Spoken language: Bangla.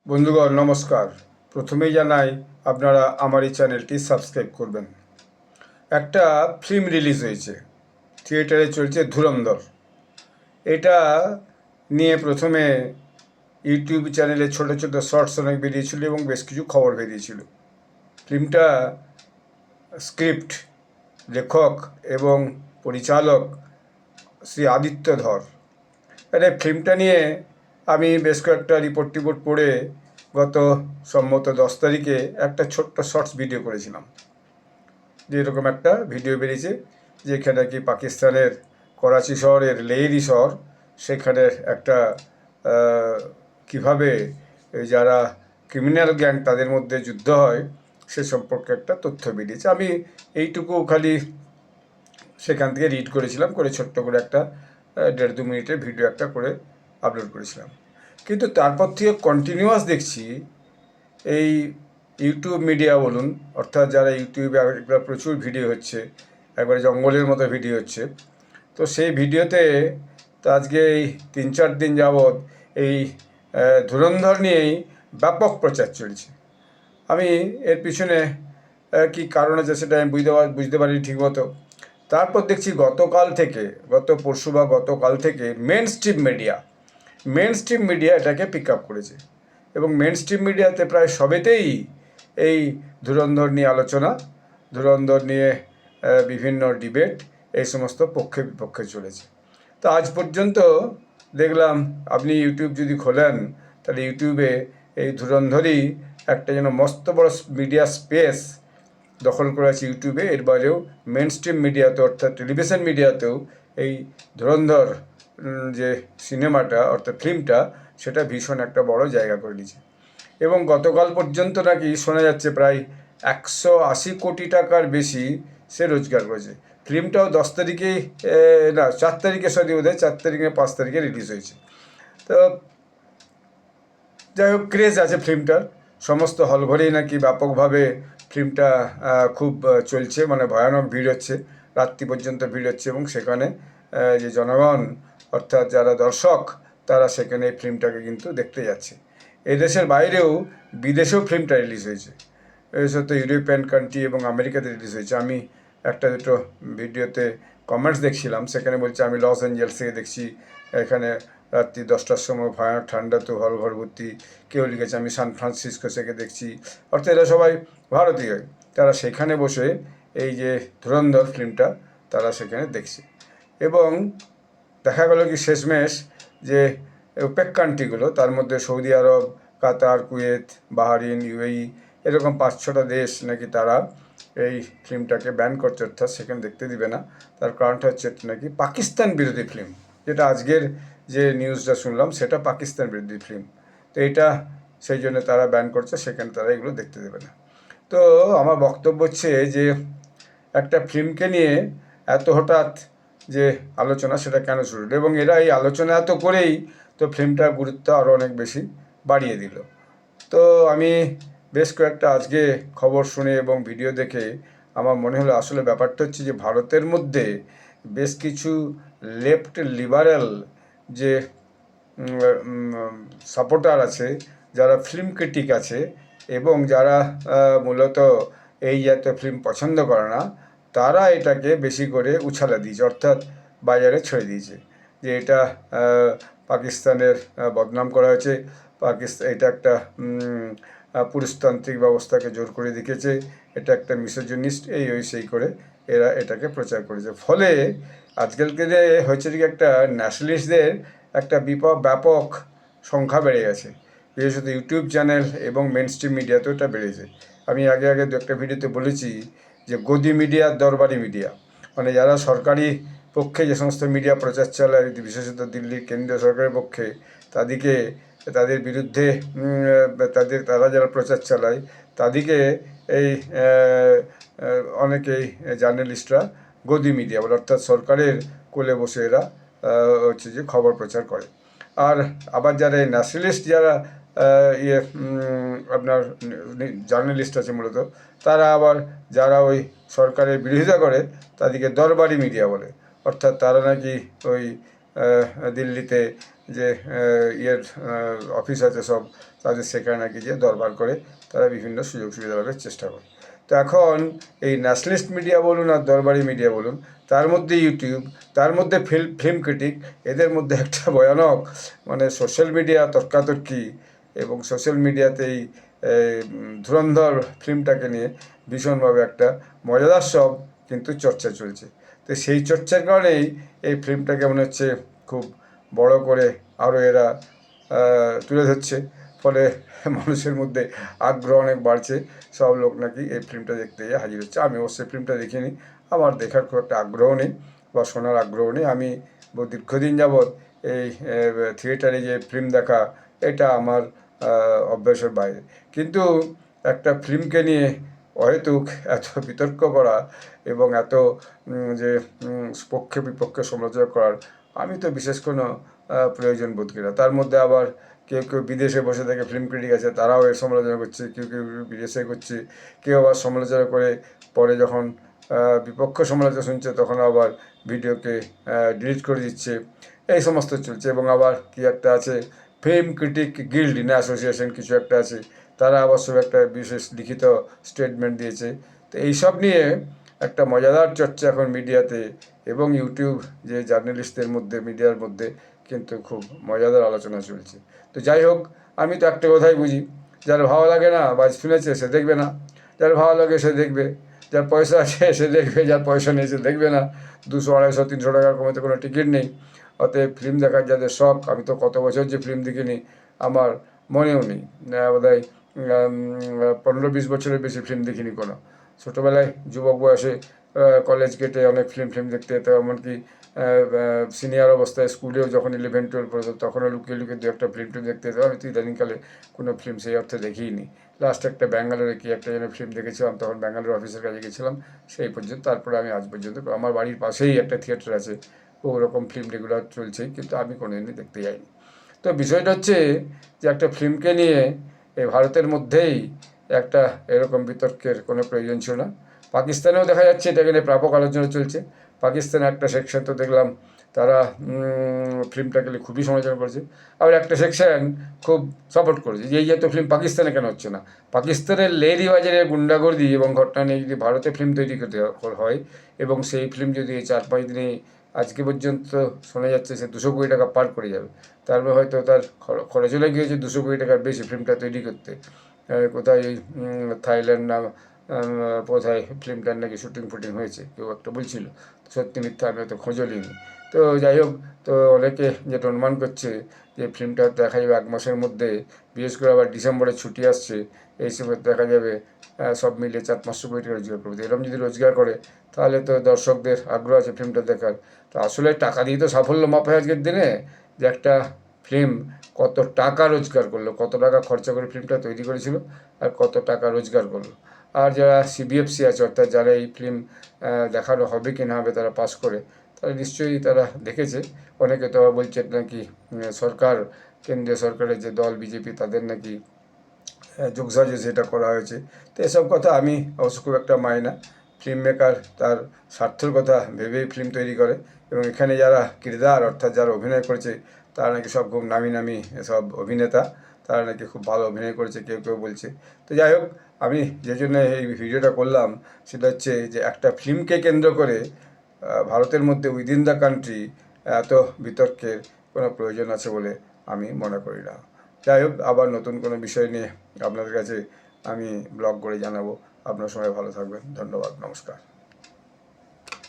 বন্ধুগণ নমস্কার। প্রথমেই জানাই আপনারা আমার এই চ্যানেলটি সাবস্ক্রাইব করবেন। একটা ফিল্ম রিলিজ হয়েছে, থিয়েটারে চলছে ধুরন্ধর। এটা নিয়ে প্রথমে ইউটিউব চ্যানেলে ছোট ছোট শর্টস অনেক বেরিয়েছিল এবং বেশ কিছু খবর বেরিয়েছিল। ফিল্মটা স্ক্রিপ্ট, লেখক এবং পরিচালক শ্রী আদিত্য ধর। এটা ফিল্মটা নিয়ে আমি বেশ কয়েকটা রিপোর্ট পড়ে গত সম্ভবত 10 তারিখে একটা ছোট্ট শর্টস ভিডিও করেছিলাম। যে এরকম একটা ভিডিও বেরিয়েছে যেখানে কি পাকিস্তানের করাচি শহরের লেহেরি শহর, সেখানে একটা কীভাবে যারা ক্রিমিনাল গ্যাং তাদের মধ্যে যুদ্ধ হয় সে সম্পর্কে একটা তথ্য বেরিয়েছে। আমি এইটুকু খালি সেখান থেকে রিড করেছিলাম, করে ছোট্ট করে একটা 1.5-2 মিনিটের ভিডিও একটা করে আপলোড করেছিলাম। কিন্তু তারপর থেকে কন্টিনিউয়াস দেখছি এই ইউটিউব মিডিয়া বলুন, অর্থাৎ যারা ইউটিউবে প্রচুর ভিডিও হচ্ছে, একবারে জঙ্গলের মতো ভিডিও হচ্ছে, তো সেই ভিডিওতে তো আজকে এই 3-4 দিন যাবৎ এই ধুরন্ধর নিয়েই ব্যাপক প্রচার চলছে। আমি এর পিছনে কী কারণ আছে সেটা আমি বুঝতে পারিনি ঠিকমতো। তারপর দেখছি গত পরশু বা গতকাল থেকে মেন স্ট্রিম মিডিয়া এটাকে পিক আপ করেছে এবং মেন স্ট্রিম মিডিয়াতে প্রায় সবেতেই এই ধুরন্ধর নিয়ে আলোচনা, ধুরন্ধর নিয়ে বিভিন্ন ডিবেট, এই সমস্ত পক্ষে বিপক্ষে চলেছে। তো আজ পর্যন্ত দেখলাম, আপনি ইউটিউব যদি খোলেন তাহলে ইউটিউবে এই ধুরন্ধরই একটা যেন মস্ত বড় মিডিয়া স্পেস দখল করে আছে ইউটিউবে। এর বাইরেও মেন স্ট্রিম মিডিয়াতে অর্থাৎ টেলিভিশন মিডিয়াতেও এই ধুরন্ধর যে সিনেমাটা অর্থাৎ ফিল্মটা, সেটা ভীষণ একটা বড় জায়গা করে নিয়েছে। এবং গতকাল পর্যন্ত নাকি শোনা যাচ্ছে প্রায় 180 কোটি টাকার বেশি সে রোজগার করেছে। ফিল্মটাও 10 তারিখেই, না 4 তারিখে, সরি বোধহয় 4 তারিখে 5 তারিখে রিলিজ হয়েছে। তো যাই হোক, ক্রেজ আছে ফিল্মটার, সমস্ত হলঘরেই নাকি ব্যাপকভাবে ফিল্মটা খুব চলছে, মানে ভয়ানক ভিড় হচ্ছে, রাত্রি পর্যন্ত ভিড় হচ্ছে এবং সেখানে যে জনগণ অর্থাৎ যারা দর্শক তারা সেখানে এই ফিল্মটাকে কিন্তু দেখতে যাচ্ছে। এই দেশের বাইরেও বিদেশেও ফিল্মটা রিলিজ হয়েছে, বিশেষত ইউরোপিয়ান কান্ট্রি এবং আমেরিকাতে রিলিজ হয়েছে। আমি একটা দুটো ভিডিওতে কমেন্টস দেখছিলাম, সেখানে বলছে আমি লস অ্যাঞ্জেলস থেকে দেখছি, এখানে রাত্রি 10টার সময় ভয়ানক ঠান্ডা, তো হল ঘর ভর্তি। কেউ লিখেছে আমি সান ফ্রান্সিসকো থেকে দেখছি। অর্থাৎ এরা সবাই ভারতীয়, তারা সেখানে বসে এই যে ধুরন্ধর ফিল্মটা তারা সেখানে দেখছে। এবং দেখা গেল কি শেষমেশ যে ওপেক কান্ট্রিগুলো, তার মধ্যে সৌদি আরব, কাতার, কুয়েত, বাহারিন, ইউএই, এরকম 5-6টা দেশ নাকি তারা এই ফিল্মটাকে ব্যান করছে, অর্থাৎ সেখানে দেখতে দিবে না। তার কারণটা হচ্ছে নাকি পাকিস্তান বিরোধী ফিল্ম, যেটা আজকের যে নিউজটা শুনলাম সেটা পাকিস্তান বিরোধী ফিল্ম। তো এটা সেই জন্য তারা ব্যান করছে, সেখানে তারা এগুলো দেখতে দেবে না। তো আমার বক্তব্য হচ্ছে যে একটা ফিল্মকে নিয়ে এত হঠাৎ যে আলোচনা, সেটা কেন শুরু হলো, এবং এরা এই আলোচনা এত করেই তো ফিল্মটার গুরুত্ব আরও অনেক বেশি বাড়িয়ে দিল। তো আমি বেশ কয়েকটা আজকে খবর শুনে এবং ভিডিও দেখে আমার মনে হলো আসলে ব্যাপারটা হচ্ছে যে ভারতের মধ্যে বেশ কিছু লেফট লিবারেল যে সাপোর্টার আছে, যারা ফিল্ম ক্রিটিক আছে এবং যারা মূলত এই জাতীয় ফিল্ম পছন্দ করে না, তারা এটাকে বেশি করে উছালা দিয়েছে, অর্থাৎ বাজারে ছেড়ে দিয়েছে যে এটা পাকিস্তানের বদনাম করা হয়েছে, এটা একটা পুরুষতান্ত্রিক ব্যবস্থাকে জোর করে দেখিয়েছে, এটা একটা মিসোজিনিস্ট, এই ওই সেই করে এরা এটাকে প্রচার করেছে। ফলে আজকালকে যে হয়েছে কি একটা ন্যাশনালিস্টদের একটা ব্যাপক সংখ্যা বেড়ে গেছে, বিশেষত ইউটিউব চ্যানেল এবং মেন স্ট্রিম মিডিয়াতেও এটা বেড়েছে। আমি আগে দু একটা ভিডিওতে বলেছি যে গদি মিডিয়া, দরবারি মিডিয়া, মানে যারা সরকারি পক্ষে যে সমস্ত মিডিয়া প্রচার চালায়, বিশেষত দিল্লির কেন্দ্রীয় সরকারের পক্ষে, তাদের বিরুদ্ধে তারা যারা প্রচার চালায় তাদেরকে এই অনেকেই জার্নালিস্টরা গদি মিডিয়া বলে, অর্থাৎ সরকারের কোলে বসে এরা হচ্ছে যে খবর প্রচার করে। আর আবার যারা এই ন্যাশনালিস্ট, যারা আপনার জার্নালিস্ট আছে মূলত, তারা আবার যারা ওই সরকারের বিরোধিতা করে তাদেরকে দরবারি মিডিয়া বলে, অর্থাৎ তারা নাকি ওই দিল্লিতে যে অফিস আছে সব, তাদের সেখানে নাকি যে দরবার করে তারা বিভিন্ন সুযোগ সুবিধা লাভের চেষ্টা করে। তো এখন এই ন্যাশনালিস্ট মিডিয়া বলুন আর দরবারি মিডিয়া বলুন, তার মধ্যে ইউটিউব, তার মধ্যে ফিল্ম ক্রিটিক, এদের মধ্যে একটা ভয়ানক মানে সোশ্যাল মিডিয়া তর্কাতর্কি, এবং সোশ্যাল মিডিয়াতেই ধুরন্ধর ফিল্মটাকে নিয়ে ভীষণভাবে একটা মজাদার সব কিন্তু চর্চা চলছে। তো সেই চর্চার কারণেই এই ফিল্মটাকে মনে হচ্ছে খুব বড় করে আরও এরা তুলে ধরছে, ফলে মানুষের মধ্যে আগ্রহ অনেক বাড়ছে। সব লোক নাকি এই ফিল্মটা দেখতে গিয়ে হাজির হচ্ছে। আমি অবশ্যই ফিল্মটা দেখিনি, আমার দেখার খুব একটা আগ্রহ নেই বা শোনার আগ্রহ নেই। আমি দীর্ঘদিন যাবৎ এই থিয়েটারে যে ফিল্ম দেখা, এটা আমার অভ্যাসের বাইরে। কিন্তু একটা ফিল্মকে নিয়ে অহেতুক এত বিতর্ক করা এবং এত যে পক্ষে বিপক্ষে সমালোচনা করার আমি তো বিশেষ কোনো প্রয়োজন বোধ করি না। তার মধ্যে আবার কেউ কেউ বিদেশে বসে থেকে ফিল্ম ক্রিটিক আছে, তারাও এর সমালোচনা করছে, কেউ কেউ বিদেশে করছে, কেউ আবার সমালোচনা করে পরে যখন বিপক্ষ সমালোচনা শুনছে তখন আবার ভিডিওকে ডিলিট করে দিচ্ছে। এই সমস্ত চলছে। এবং আবার কি একটা আছে, ফিল্ম ক্রিটিক গিল্ড না অ্যাসোসিয়েশন কিছু একটা আছে, তারা অবশ্য একটা বিশেষ লিখিত স্টেটমেন্ট দিয়েছে। তো এইসব নিয়ে একটা মজাদার চর্চা এখন মিডিয়াতে এবং ইউটিউব যে জার্নালিস্টদের মধ্যে, মিডিয়ার মধ্যে কিন্তু খুব মজাদার আলোচনা চলছে। তো যাই হোক, আমি তো একটা কথাই বুঝি, যার ভালো লাগে না বা শুনেছে সে দেখবে না, যার ভালো লাগে সে দেখবে, যার পয়সা আছে সে দেখবে, যার পয়সা নেই সে দেখবে না। 200, 250, 300 টাকার কমে তো কোনো টিকিট নেই। অতএব ফিল্ম দেখার যাদের শখ, আমি তো কত বছর যে ফিল্ম দেখিনি আমার মনেও নেই, বোধহয় 15-20 বছরের বেশি ফিল্ম দেখিনি কোনো। ছোটোবেলায় যুবক বয়সে কলেজ গেটে অনেক ফিল্ম দেখতে যেতাম, এমনকি সিনিয়র অবস্থায় স্কুলেও যখন 11-12 পড়তো তখনও লুকিয়ে লুকিয়ে দু একটা ফিল্ম দেখতে যেতাম। আমি তো ইদানিংকালে কোনো ফিল্ম সেই অর্থে দেখিইনি। লাস্ট একটা ব্যাঙ্গালোরে কি একটা যেন ফিল্ম দেখেছিলাম, তখন ব্যাঙ্গালোর অফিসের কাছে গেছিলাম, সেই পর্যন্ত। তারপরে আমি আজ পর্যন্ত, আমার বাড়ির পাশেই একটা থিয়েটার আছে, ওরকম ফিল্ম রেগুলার চলছেই, কিন্তু আমি কোনোদিনই দেখতে যাইনি। তো বিষয়টা হচ্ছে যে একটা ফিল্মকে নিয়ে এই ভারতের মধ্যেই একটা এরকম বিতর্কের কোনো প্রয়োজন ছিল না। পাকিস্তানেও দেখা যাচ্ছে এটাকে নিয়ে ব্যাপক আলোচনা চলছে। পাকিস্তানে একটা সেকশন তো দেখলাম তারা ফিল্মটাকে নিয়ে খুবই সমালোচনা করেছে, আবার একটা সেকশন খুব সাপোর্ট করেছে যে এই যে তো ফিল্ম পাকিস্তানে কেন হচ্ছে না। পাকিস্তানের লেডি বাজারের গুন্ডাগর্দি এবং ঘটনা নিয়ে যদি ভারতে ফিল্ম তৈরি করতে হয়, এবং সেই ফিল্ম যদি 4-5 দিনে আজকে পর্যন্ত শোনা যাচ্ছে সে 200 কোটি টাকা পার করে যাবে, তারপরে হয়তো তার খরচ হলে গিয়েছে 200 কোটি টাকার বেশি ফিল্মটা তৈরি করতে। কোথায় থাইল্যান্ড না কোথায় ফিল্মটার নাকি শুটিং ফুটিং হয়েছে কেউ একটা বলছিল, সত্যি মিথ্যা আমি হয়তো খোঁজও নিইনি। তো যাই হোক, তো অনেকে যেটা অনুমান করছে যে ফিল্মটা দেখা যাবে 1 মাসের মধ্যে, বিশেষ করে আবার ডিসেম্বরে ছুটি আসছে, এই সময় দেখা যাবে সব মিলিয়ে 400-500 কোটি টাকা রোজগার করবে। এরকম যদি রোজগার করে তাহলে তো দর্শকদের আগ্রহ আছে ফিল্মটা দেখার। তো আসলে টাকা দিয়ে তো সাফল্য মাপে আজকের দিনে, যে একটা ফিল্ম কত টাকা রোজগার করলো, কত টাকা খরচা করে ফিল্মটা তৈরি করেছিল আর কত টাকা রোজগার করলো। আর যারা সিবিএফসি আছে, অর্থাৎ যারা এই ফিল্ম দেখানো হবে কি না হবে তারা পাস করে, তারা নিশ্চয়ই তারা দেখেছে। অনেকে তো বলছে নাকি সরকার, কেন্দ্রীয় সরকারের যে দল বিজেপি, তাদের নাকি যোগসাজে সেটা করা হয়েছে। তো এসব কথা আমি অবশ্য খুব একটা মানি না। ফিল্ম মেকার তার স্বার্থের কথা ভেবেই ফিল্ম তৈরি করে, এবং এখানে যারা কিরদার অর্থাৎ যারা অভিনয় করেছে তারা নাকি সব খুব নামি নামি সব অভিনেতা, তারা নাকি খুব ভালো অভিনয় করেছে কেউ কেউ বলছে। তো যাই হোক, আমি যে জন্য এই ভিডিওটা করলাম সেটা হচ্ছে যে একটা ফিল্মকে কেন্দ্র করে ভারতের মধ্যে উইদিন দ্য কান্ট্রি এত বিতর্কের কোনো প্রয়োজন আছে বলে আমি মনে করি না। যাই হোক, আবার নতুন কোনো বিষয় নিয়ে আপনাদের কাছে আমি ব্লগ করে জানাবো। আপনার সবাই ভালো থাকবেন। ধন্যবাদ, নমস্কার।